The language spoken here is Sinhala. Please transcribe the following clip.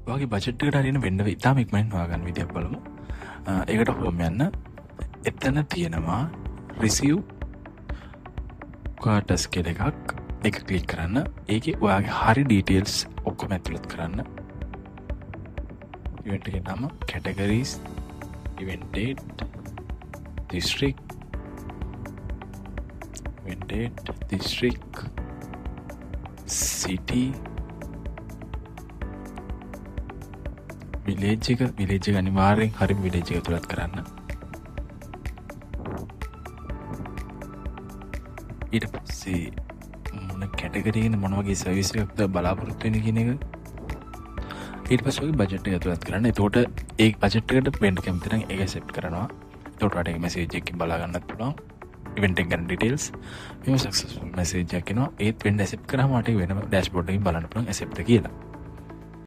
ඔයාගේ බජට් එකට හරියන වෙන්න ඉතාම ඉක්මනින් හොයාගන්න විදියක් බලමු. ඒකට හෝම් යන්න. එතන තියෙනවා රිසිව් කාටස් කියලා එකක්. ඒක ක්ලික් කරන්න. ඒකේ ඔයාගේ හරි ඩීටේල්ස් ඔක්කොම ඇතුළත් කරන්න. ඉවෙන්ට් එකේ නම, categories, event date, district, event date, district, city, village එක අනිවාර්යෙන් හරිම village එක ඇතුළත් කරන්න. ඊට පස්සේ මොන කැටගරි එකද මොන වගේ සර්විස් එකක්ද බලාපොරොත්තු වෙන්නේ කියන එක. ඊට පස්සේ ඔය බජට් එක ඇතුළත් කරන්න. එතකොට ඒ බජට් එකට වෙන්න කැමති නම් ඒක accept කරනවා. එතකොට ඔයාලට මැසේජ් එකකින් බලා ගන්නත් පුළුවන්. ඉවෙන්ට් එක ගැන ඩීටේල්ස් මේව සක්සස්ෆුල් මැසේජ් එකක් එනවා. ඒත් වෙන්න accept කරාම ඔයාලට වෙනම ඩෑෂ්බෝඩ් එකකින් බලන්න පුළුවන් accept කියලා.